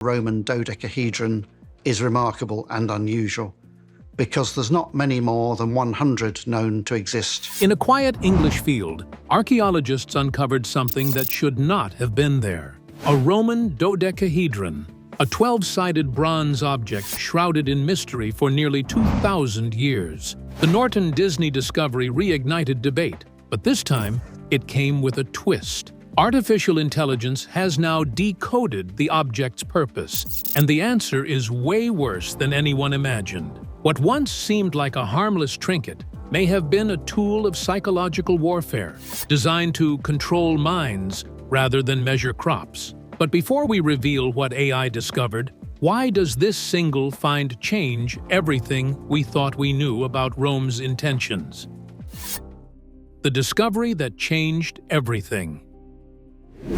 Roman dodecahedron is remarkable and unusual, because there's not many more than 100 known to exist. In a quiet English field, archaeologists uncovered something that should not have been there. A Roman dodecahedron, a 12-sided bronze object shrouded in mystery for nearly 2,000 years. The Norton Disney discovery reignited debate, but this time it came with a twist. Artificial intelligence has now decoded the object's purpose, and the answer is way worse than anyone imagined. What once seemed like a harmless trinket may have been a tool of psychological warfare, designed to control minds rather than measure crops. But before we reveal what AI discovered, why does this single find change everything we thought we knew about Rome's intentions? The discovery that changed everything.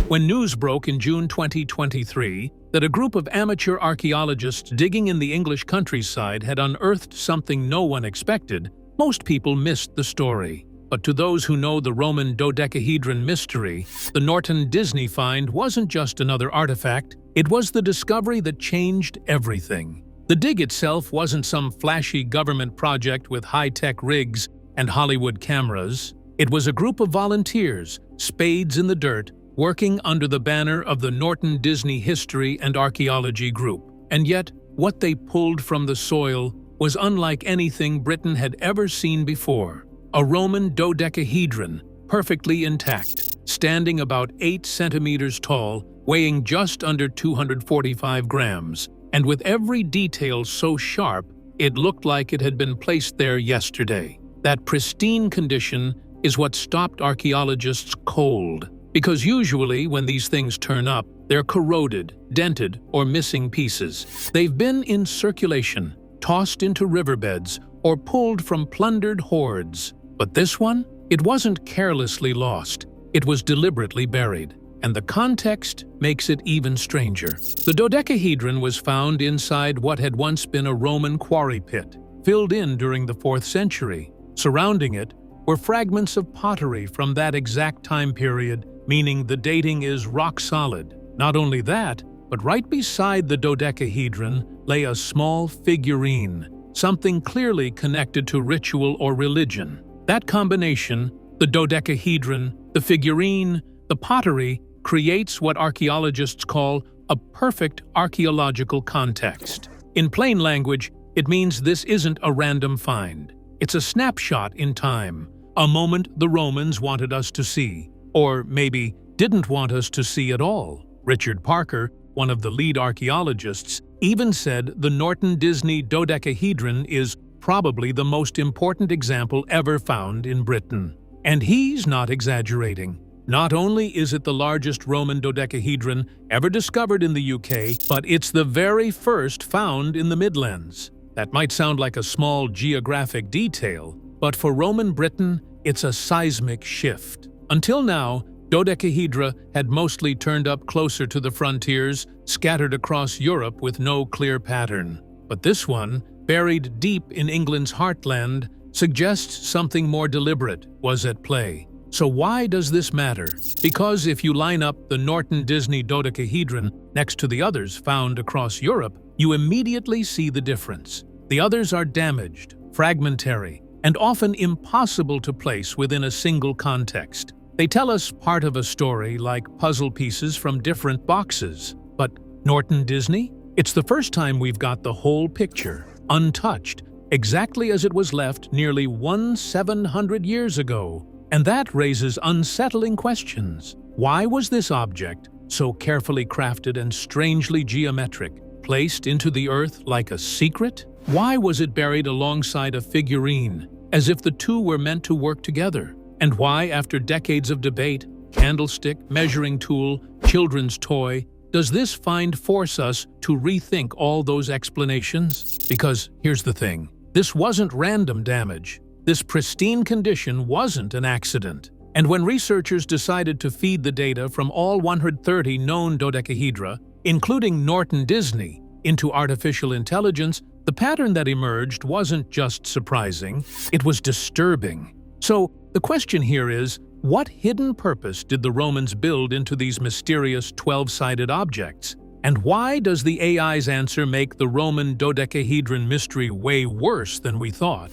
When news broke in June 2023 that a group of amateur archaeologists digging in the English countryside had unearthed something no one expected, most people missed the story. But to those who know the Roman dodecahedron mystery, the Norton Disney find wasn't just another artifact, it was the discovery that changed everything. The dig itself wasn't some flashy government project with high-tech rigs and Hollywood cameras. It was a group of volunteers, spades in the dirt, working under the banner of the Norton Disney History and Archaeology Group. And yet, what they pulled from the soil was unlike anything Britain had ever seen before. A Roman dodecahedron, perfectly intact, standing about 8 centimeters tall, weighing just under 245 grams, and with every detail so sharp, it looked like it had been placed there yesterday. That pristine condition is what stopped archaeologists cold. Because usually, when these things turn up, they're corroded, dented, or missing pieces. They've been in circulation, tossed into riverbeds, or pulled from plundered hoards. But this one? It wasn't carelessly lost. It was deliberately buried. And the context makes it even stranger. The dodecahedron was found inside what had once been a Roman quarry pit, filled in during the 4th century. Surrounding it were fragments of pottery from that exact time period, meaning the dating is rock solid. Not only that, but right beside the dodecahedron lay a small figurine, something clearly connected to ritual or religion. That combination, the dodecahedron, the figurine, the pottery, creates what archaeologists call a perfect archaeological context. In plain language, it means this isn't a random find. It's a snapshot in time, a moment the Romans wanted us to see. Or maybe didn't want us to see at all. Richard Parker, one of the lead archaeologists, even said the Norton Disney dodecahedron is probably the most important example ever found in Britain. And he's not exaggerating. Not only is it the largest Roman dodecahedron ever discovered in the UK, but it's the very first found in the Midlands. That might sound like a small geographic detail, but for Roman Britain, it's a seismic shift. Until now, dodecahedra had mostly turned up closer to the frontiers, scattered across Europe with no clear pattern. But this one, buried deep in England's heartland, suggests something more deliberate was at play. So why does this matter? Because if you line up the Norton Disney dodecahedron next to the others found across Europe, you immediately see the difference. The others are damaged, fragmentary, and often impossible to place within a single context. They tell us part of a story like puzzle pieces from different boxes. But Norton Disney? It's the first time we've got the whole picture, untouched, exactly as it was left nearly 1,700 years ago. And that raises unsettling questions. Why was this object, so carefully crafted and strangely geometric, placed into the earth like a secret? Why was it buried alongside a figurine, as if the two were meant to work together? And why, after decades of debate, candlestick, measuring tool, children's toy, does this find force us to rethink all those explanations? Because here's the thing, this wasn't random damage. This pristine condition wasn't an accident. And when researchers decided to feed the data from all 130 known dodecahedra, including Norton Disney, into artificial intelligence, the pattern that emerged wasn't just surprising, it was disturbing. So, the question here is, what hidden purpose did the Romans build into these mysterious 12-sided objects? And why does the AI's answer make the Roman dodecahedron mystery way worse than we thought?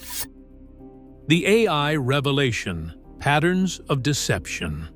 The AI revelation: patterns of deception.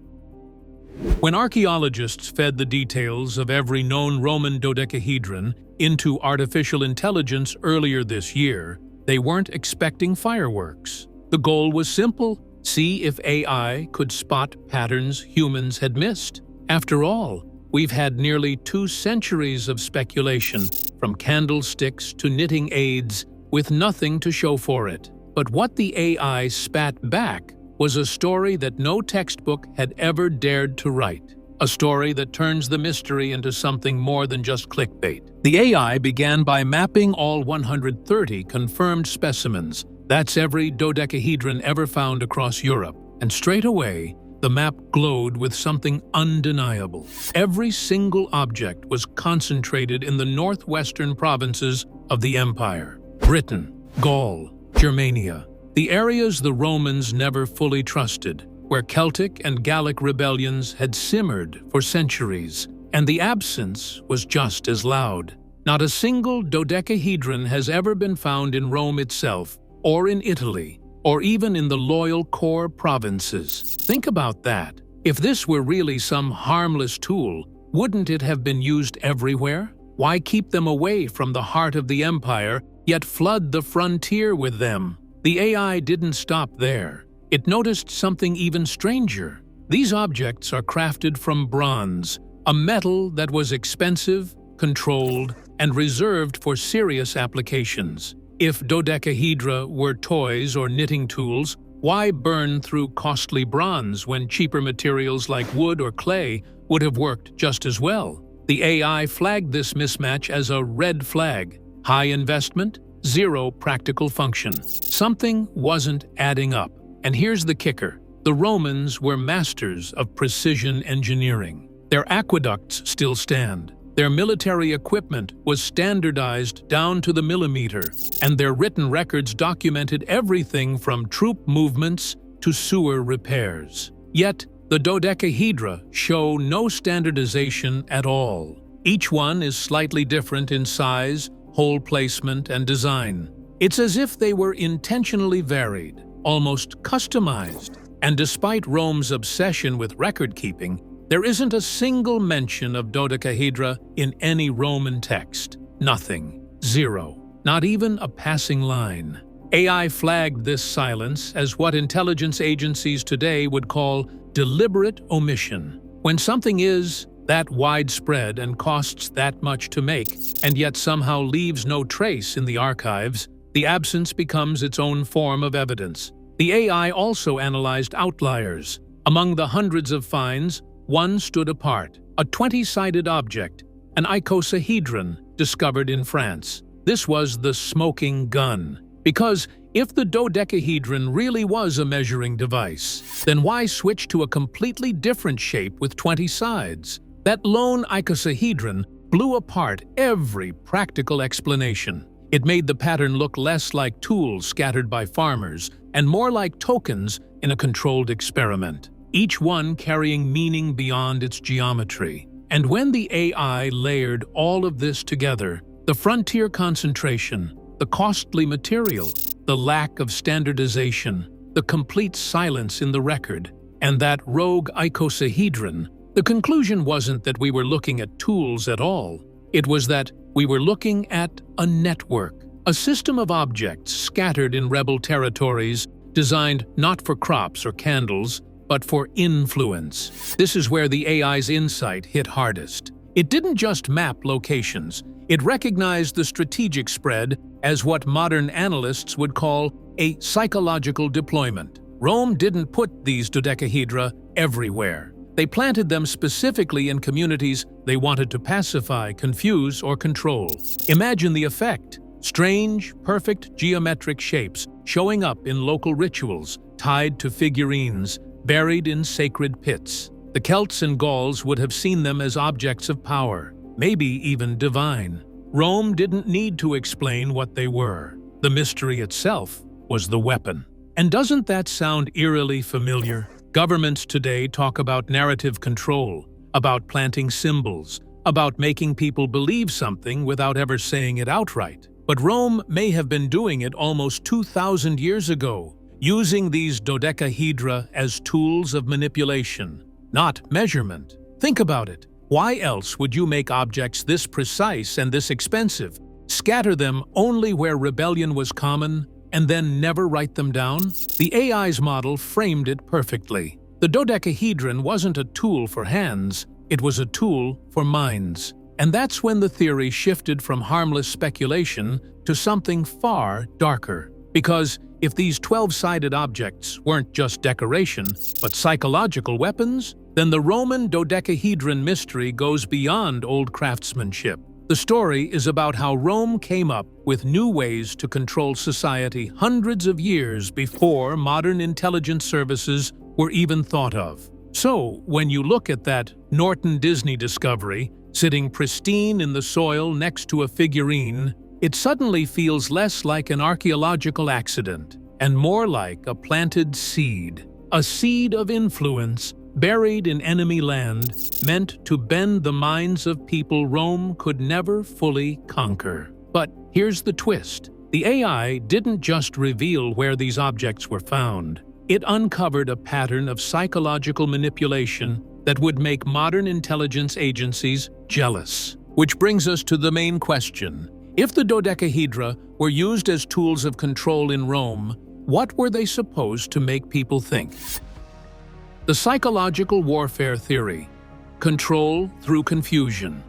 When archaeologists fed the details of every known Roman dodecahedron into artificial intelligence earlier this year, they weren't expecting fireworks. The goal was simple: see if AI could spot patterns humans had missed. After all, we've had nearly 2 centuries of speculation, from candlesticks to knitting aids, with nothing to show for it. But what the AI spat back was a story that no textbook had ever dared to write. A story that turns the mystery into something more than just clickbait. The AI began by mapping all 130 confirmed specimens. That's every dodecahedron ever found across Europe. And straight away, the map glowed with something undeniable. Every single object was concentrated in the northwestern provinces of the empire: Britain, Gaul, Germania, the areas the Romans never fully trusted, where Celtic and Gallic rebellions had simmered for centuries, and the absence was just as loud. Not a single dodecahedron has ever been found in Rome itself, or in Italy, or even in the loyal core provinces. Think about that. If this were really some harmless tool, wouldn't it have been used everywhere? Why keep them away from the heart of the empire, yet flood the frontier with them? The AI didn't stop there. It noticed something even stranger. These objects are crafted from bronze, a metal that was expensive, controlled, and reserved for serious applications. If dodecahedra were toys or knitting tools, why burn through costly bronze when cheaper materials like wood or clay would have worked just as well? The AI flagged this mismatch as a red flag: high investment, zero practical function. Something wasn't adding up. And here's the kicker: the Romans were masters of precision engineering. Their aqueducts still stand. Their military equipment was standardized down to the millimeter, and their written records documented everything from troop movements to sewer repairs. Yet, the dodecahedra show no standardization at all. Each one is slightly different in size, hole placement, and design. It's as if they were intentionally varied, almost customized. And despite Rome's obsession with record-keeping, there isn't a single mention of dodecahedra in any Roman text. Nothing. Zero. Not even a passing line. AI flagged this silence as what intelligence agencies today would call deliberate omission. When something is that widespread and costs that much to make, and yet somehow leaves no trace in the archives, the absence becomes its own form of evidence. The AI also analyzed outliers. Among the hundreds of finds, one stood apart: a 20-sided object, an icosahedron discovered in France. This was the smoking gun. Because if the dodecahedron really was a measuring device, then why switch to a completely different shape with 20 sides? That lone icosahedron blew apart every practical explanation. It made the pattern look less like tools scattered by farmers and more like tokens in a controlled experiment, each one carrying meaning beyond its geometry. And when the AI layered all of this together, the frontier concentration, the costly material, the lack of standardization, the complete silence in the record, and that rogue icosahedron, the conclusion wasn't that we were looking at tools at all. It was that we were looking at a network, a system of objects scattered in rebel territories, designed not for crops or candles, but for influence. This is where the AI's insight hit hardest. It didn't just map locations. It recognized the strategic spread as what modern analysts would call a psychological deployment. Rome didn't put these dodecahedra everywhere. They planted them specifically in communities they wanted to pacify, confuse, or control. Imagine the effect: strange, perfect geometric shapes showing up in local rituals, tied to figurines, buried in sacred pits. The Celts and Gauls would have seen them as objects of power, maybe even divine. Rome didn't need to explain what they were. The mystery itself was the weapon. And doesn't that sound eerily familiar? Governments today talk about narrative control, about planting symbols, about making people believe something without ever saying it outright. But Rome may have been doing it almost 2,000 years ago, using these dodecahedra as tools of manipulation, not measurement. Think about it. Why else would you make objects this precise and this expensive, scatter them only where rebellion was common, and then never write them down? The AI's model framed it perfectly. The dodecahedron wasn't a tool for hands, it was a tool for minds. And that's when the theory shifted from harmless speculation to something far darker. Because if these 12-sided objects weren't just decoration, but psychological weapons, then the Roman dodecahedron mystery goes beyond old craftsmanship. The story is about how Rome came up with new ways to control society hundreds of years before modern intelligence services were even thought of. So, when you look at that Norton Disney discovery, sitting pristine in the soil next to a figurine, it suddenly feels less like an archaeological accident and more like a planted seed. A seed of influence buried in enemy land, meant to bend the minds of people Rome could never fully conquer. But here's the twist. The AI didn't just reveal where these objects were found. It uncovered a pattern of psychological manipulation that would make modern intelligence agencies jealous. Which brings us to the main question. If the dodecahedra were used as tools of control in Rome, what were they supposed to make people think? The psychological warfare theory. Control through confusion.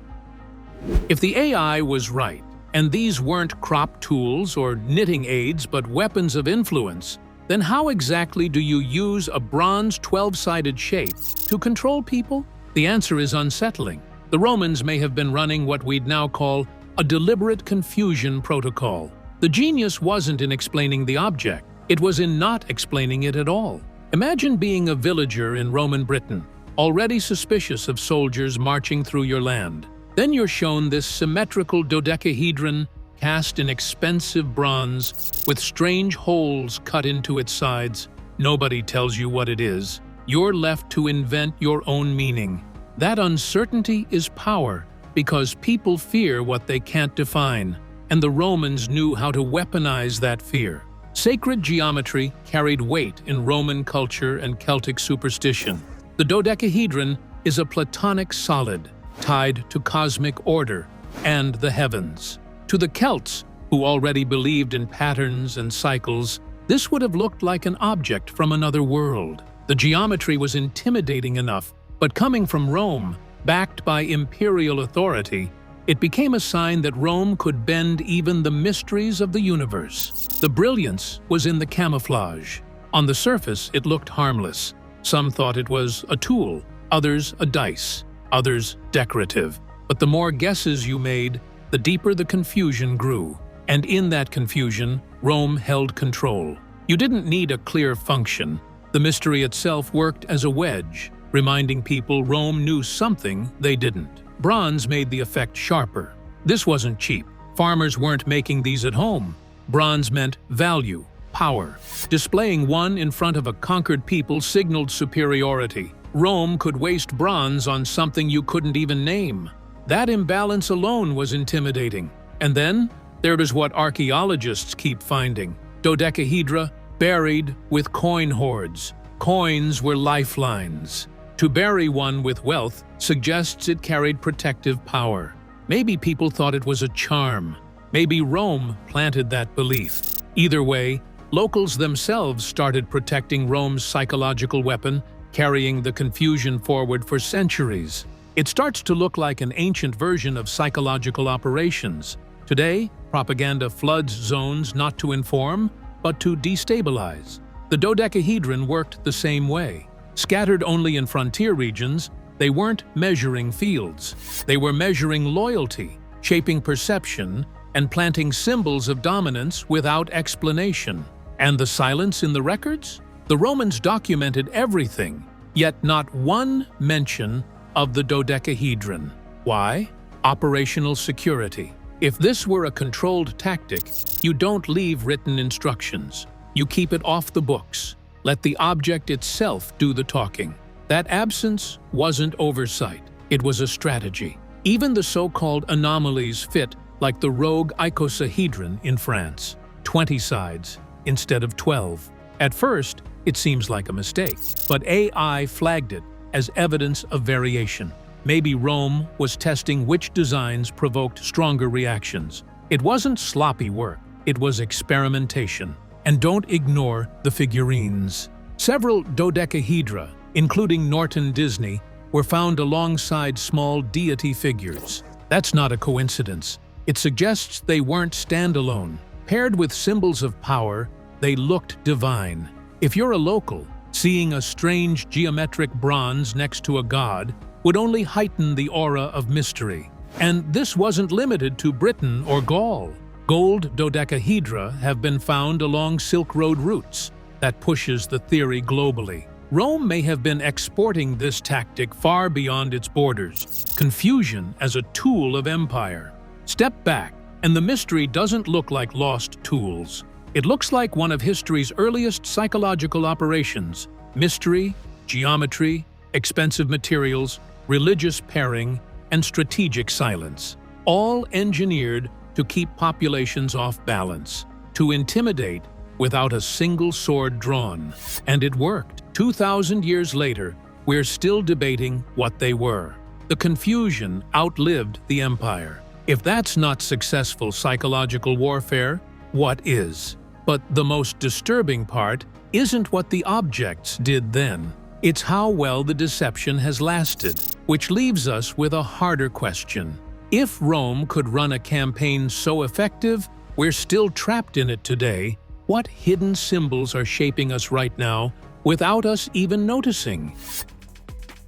If the AI was right, and these weren't crop tools or knitting aids but weapons of influence, then how exactly do you use a bronze 12-sided shape to control people? The answer is unsettling. The Romans may have been running what we'd now call a deliberate confusion protocol. The genius wasn't in explaining the object, it was in not explaining it at all. Imagine being a villager in Roman Britain, already suspicious of soldiers marching through your land. Then you're shown this symmetrical dodecahedron cast in expensive bronze with strange holes cut into its sides. Nobody tells you what it is. You're left to invent your own meaning. That uncertainty is power, because people fear what they can't define, and the Romans knew how to weaponize that fear. Sacred geometry carried weight in Roman culture and Celtic superstition. The dodecahedron is a Platonic solid, tied to cosmic order and the heavens. To the Celts, who already believed in patterns and cycles, this would have looked like an object from another world. The geometry was intimidating enough, but coming from Rome, backed by imperial authority, it became a sign that Rome could bend even the mysteries of the universe. The brilliance was in the camouflage. On the surface, it looked harmless. Some thought it was a tool, others a dice, others decorative. But the more guesses you made, the deeper the confusion grew. And in that confusion, Rome held control. You didn't need a clear function. The mystery itself worked as a wedge, reminding people Rome knew something they didn't. Bronze made the effect sharper. This wasn't cheap. Farmers weren't making these at home. Bronze meant value, power. Displaying one in front of a conquered people signaled superiority. Rome could waste bronze on something you couldn't even name. That imbalance alone was intimidating. And then there was what archaeologists keep finding: dodecahedra buried with coin hoards. Coins were lifelines. To bury one with wealth suggests it carried protective power. Maybe people thought it was a charm. Maybe Rome planted that belief. Either way, locals themselves started protecting Rome's psychological weapon, carrying the confusion forward for centuries. It starts to look like an ancient version of psychological operations. Today, propaganda floods zones not to inform, but to destabilize. The dodecahedron worked the same way. Scattered only in frontier regions, they weren't measuring fields. They were measuring loyalty, shaping perception, and planting symbols of dominance without explanation. And the silence in the records? The Romans documented everything, yet not one mention of the dodecahedron. Why? Operational security. If this were a controlled tactic, you don't leave written instructions. You keep it off the books. Let the object itself do the talking. That absence wasn't oversight, it was a strategy. Even the so-called anomalies fit, like the rogue icosahedron in France, 20 sides instead of 12. At first, it seems like a mistake, but AI flagged it as evidence of variation. Maybe Rome was testing which designs provoked stronger reactions. It wasn't sloppy work, it was experimentation. And don't ignore the figurines. Several dodecahedra, including Norton Disney, were found alongside small deity figures. That's not a coincidence. It suggests they weren't standalone. Paired with symbols of power, they looked divine. If you're a local, seeing a strange geometric bronze next to a god would only heighten the aura of mystery. And this wasn't limited to Britain or Gaul. Gold dodecahedra have been found along Silk Road routes. That pushes the theory globally. Rome may have been exporting this tactic far beyond its borders. Confusion as a tool of empire. Step back, and the mystery doesn't look like lost tools. It looks like one of history's earliest psychological operations. Mystery, geometry, expensive materials, religious pairing, and strategic silence. All engineered to keep populations off balance, to intimidate without a single sword drawn. And it worked. 2,000 years later, we're still debating what they were. The confusion outlived the empire. If that's not successful psychological warfare, what is? But the most disturbing part isn't what the objects did then. It's how well the deception has lasted, which leaves us with a harder question. If Rome could run a campaign so effective, we're still trapped in it today, what hidden symbols are shaping us right now without us even noticing?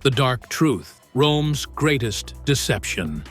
The dark truth, Rome's greatest deception.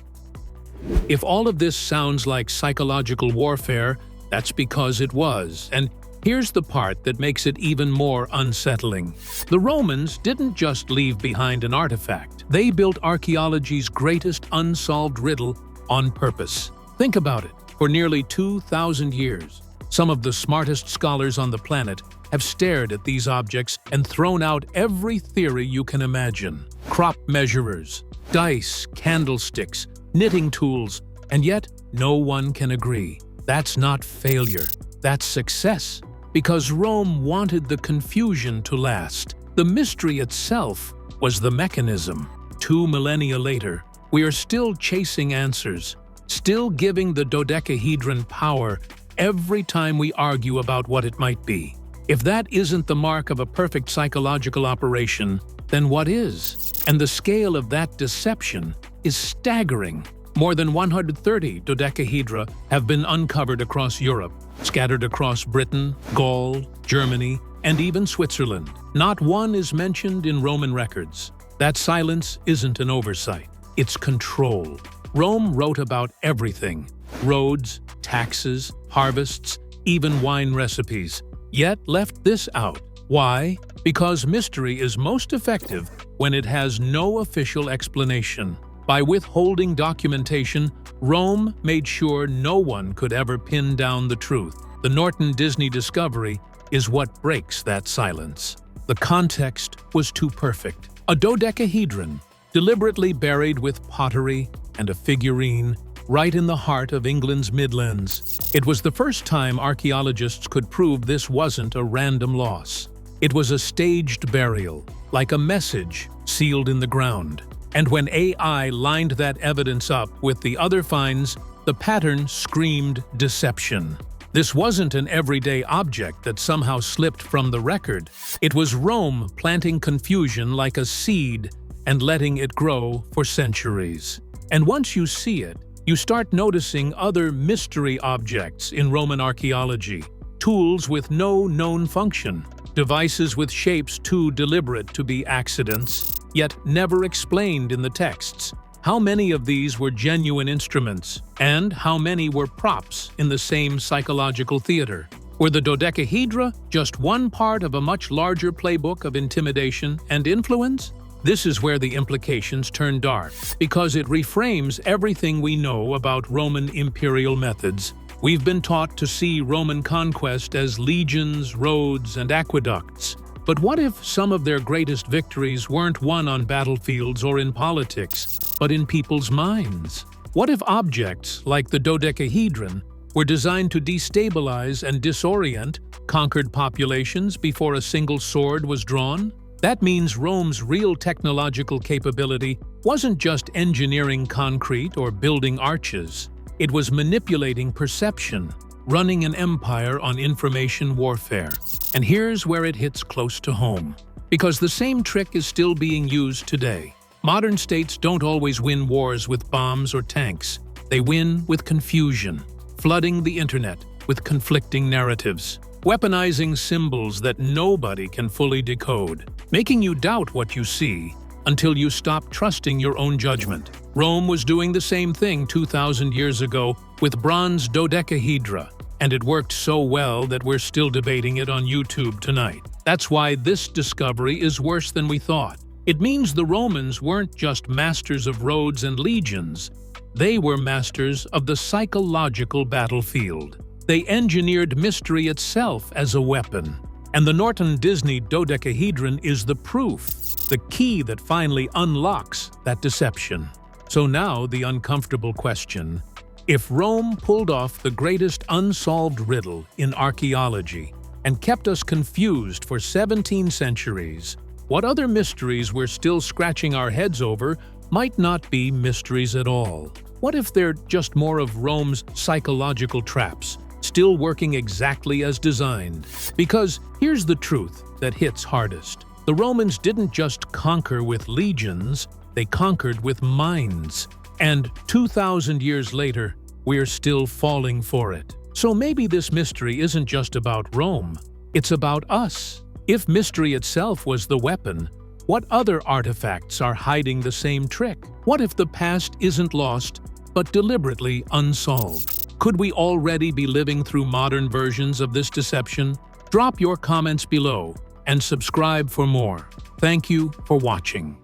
If all of this sounds like psychological warfare, that's because it was. And here's the part that makes it even more unsettling. The Romans didn't just leave behind an artifact. They built archaeology's greatest unsolved riddle on purpose. Think about it. For nearly 2,000 years, some of the smartest scholars on the planet have stared at these objects and thrown out every theory you can imagine. Crop measurers, dice, candlesticks, knitting tools, and yet no one can agree. That's not failure, that's success. Because Rome wanted the confusion to last. The mystery itself was the mechanism. 2 millennia later, we are still chasing answers, still giving the dodecahedron power every time we argue about what it might be. If that isn't the mark of a perfect psychological operation, then what is? And the scale of that deception is staggering. More than 130 dodecahedra have been uncovered across Europe, scattered across Britain, Gaul, Germany, and even Switzerland. Not one is mentioned in Roman records. That silence isn't an oversight, it's control. Rome wrote about everything: roads, taxes, harvests, even wine recipes, yet left this out. Why? Because mystery is most effective when it has no official explanation. By withholding documentation, Rome made sure no one could ever pin down the truth. The Norton Disney discovery is what breaks that silence. The context was too perfect. A dodecahedron, deliberately buried with pottery and a figurine, right in the heart of England's Midlands. It was the first time archaeologists could prove this wasn't a random loss. It was a staged burial, like a message sealed in the ground. And when AI lined that evidence up with the other finds, the pattern screamed deception. This wasn't an everyday object that somehow slipped from the record. It was Rome planting confusion like a seed and letting it grow for centuries. And once you see it, you start noticing other mystery objects in Roman archaeology. Tools with no known function, devices with shapes too deliberate to be accidents, yet never explained in the texts. How many of these were genuine instruments, and how many were props in the same psychological theater? Were the dodecahedra just one part of a much larger playbook of intimidation and influence? This is where the implications turn dark, because it reframes everything we know about Roman imperial methods. We've been taught to see Roman conquest as legions, roads, and aqueducts. But what if some of their greatest victories weren't won on battlefields or in politics, but in people's minds. What if objects like the Dodecahedron were designed to destabilize and disorient conquered populations before a single sword was drawn? That means Rome's real technological capability wasn't just engineering concrete or building arches. It was manipulating perception, running an empire on information warfare. And here's where it hits close to home. Because the same trick is still being used today. Modern states don't always win wars with bombs or tanks. They win with confusion, flooding the internet with conflicting narratives, weaponizing symbols that nobody can fully decode, making you doubt what you see until you stop trusting your own judgment. Rome was doing the same thing 2,000 years ago with bronze dodecahedra, and it worked so well that we're still debating it on YouTube tonight. That's why this discovery is worse than we thought. It means the Romans weren't just masters of roads and legions. They were masters of the psychological battlefield. They engineered mystery itself as a weapon. And the Norton Disney Dodecahedron is the proof, the key that finally unlocks that deception. So now the uncomfortable question: if Rome pulled off the greatest unsolved riddle in archaeology and kept us confused for 17 centuries, what other mysteries we're still scratching our heads over might not be mysteries at all? What if they're just more of Rome's psychological traps, still working exactly as designed? Because here's the truth that hits hardest. The Romans didn't just conquer with legions, they conquered with minds. And 2,000 years later, we're still falling for it. So maybe this mystery isn't just about Rome, it's about us. If mystery itself was the weapon, what other artifacts are hiding the same trick? What if the past isn't lost, but deliberately unsolved? Could we already be living through modern versions of this deception? Drop your comments below and subscribe for more. Thank you for watching.